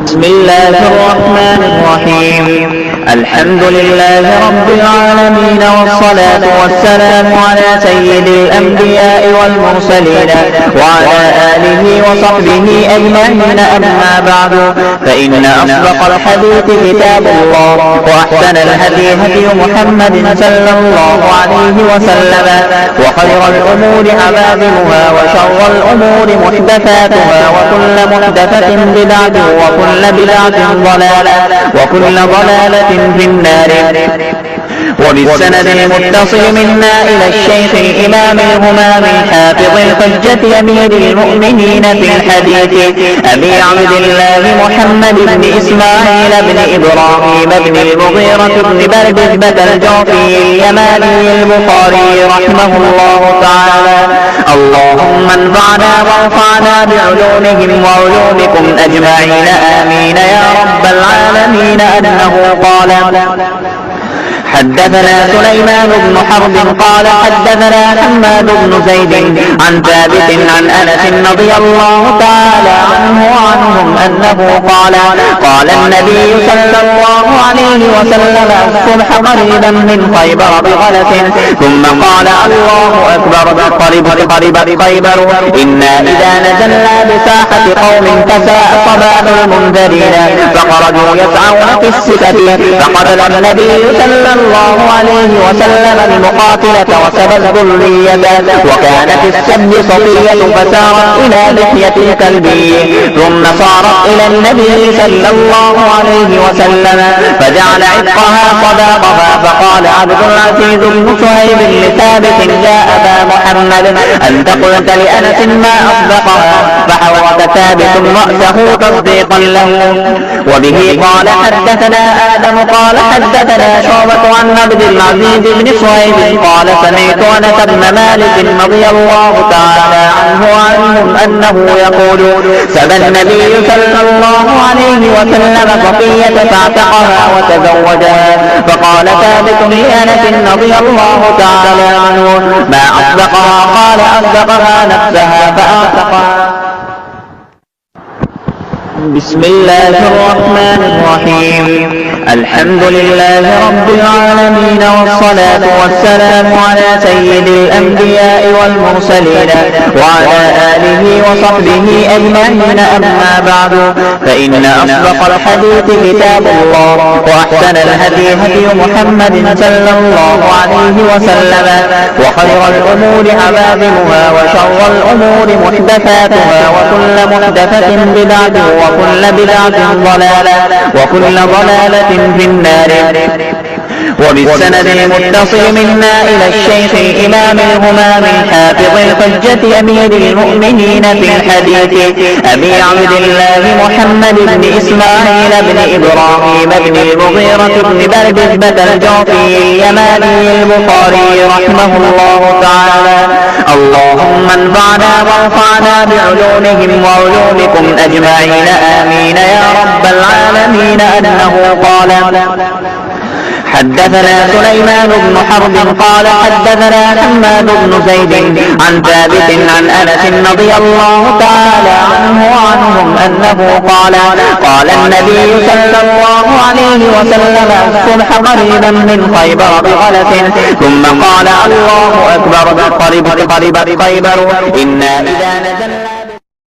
بسم الله الرحمن الرحيم. الحمد لله رب العالمين، والصلاة والسلام على سيد الأنبياء والمرسلين وعلى آله وصحبه أجمعين. أما بعد، فإن أصدق الحديث كتاب الله، وأحسن الهدي هدي محمد صلى الله عليه وسلم، وخير الأمور عبادها، وشر الأمور محدثاتها، وكل محدثة بدعة، وكل بدعة ضلالة، وكل ضلالة في النار. وبالسند المتصل منا إلى الشيخ الإمام الهمام الحافظ الحجة أمير المؤمنين في الحديث أبي عبد الله محمد بن إسماعيل بن إبراهيم بن المغيرة بن بردبة الجعفي اليماني البخاري رحمه الله تعالى. اللهم انفعنا وارفعنا بعلومهم وعلومكم أجمعين، آمين يا رب العالمين. أنه قال: حدثنا سليمان بن حرب قال حدثنا حماد بن زيد عن ثابت عن أنس رضي الله تعالى عنه وعنهم أنه قال النبي صلى الله عليه وسلم: الصبح قريبا من خيبر بغلس، ثم قال: الله أكبر، قربت خيبر، إنا إذا نزلنا بساحة قوم فساء صباح المنذرين، فخرجوا يسعون في السكك، فقتل النبي صلى الله عليه وسلم المقاتلة وسبى الذرية، وكانت السبي صفية فسارت إلى لحية الكلبي، ثم صارت إلى النبي صلى الله عليه وسلم فجعل عتقها صداقها، فقال عبد العزيز بن صهيب لثابت: يا أبا محمد، أنت قلت لأنس ما أصدقها، فحوت ثابت رأسه تصديقا له. وبه قال حدثنا آدم قال حدثنا شعبة عن عبد العزيز بن صهيب قال سمعت أنس بن مالك رضي الله تعالى عنه وعنهم أنه يقول: سبى النبي صلى الله عليه وسلم صفية فاعتقها وتزوجها، فقال ثابت لأنس رضي الله تعالى عنه: ما أصدقها؟ قال: أصدقها نفسها فأعتقها. بسم الله الرحمن الرحيم. الحمد لله رب العالمين، والصلاة والسلام على سيد الأنبياء والمرسلين وعلى آله وصحبه أجمعين. أما بعد، فإن أصدق الحديث كتاب الله، وأحسن الهدي هدي محمد صلى الله عليه وسلم، وخير الأمور عبادها، وشر الأمور محدثاتها، وكل محدثة بدعة، وكل بدعة ضلالة، وكل ضلالة في النار. وبالسند المتصل منا إلى الشيخ الإمام الهمام الحافظ الحجة أمير المؤمنين في الحديث أبي عبد الله محمد بن إسماعيل بن إبراهيم بن المغيرة بن بردبة الجعفي اليماني البخاري رحمه الله تعالى. اللهم انفعنا وارفعنا بعلومهم وعلومكم أجمعين، آمين يا رب العالمين. أنه قال: حدثنا سليمان بن حرب قال حدثنا حماد بن زيد عن ثابت عن أنس رضي الله تعالى عنه وعنهم أنه قال النبي صلى الله عليه وسلم: الصبح قريبا من خيبر بغلس، ثم قال: الله أكبر، قربت خيبر، إنا إذا نزلنا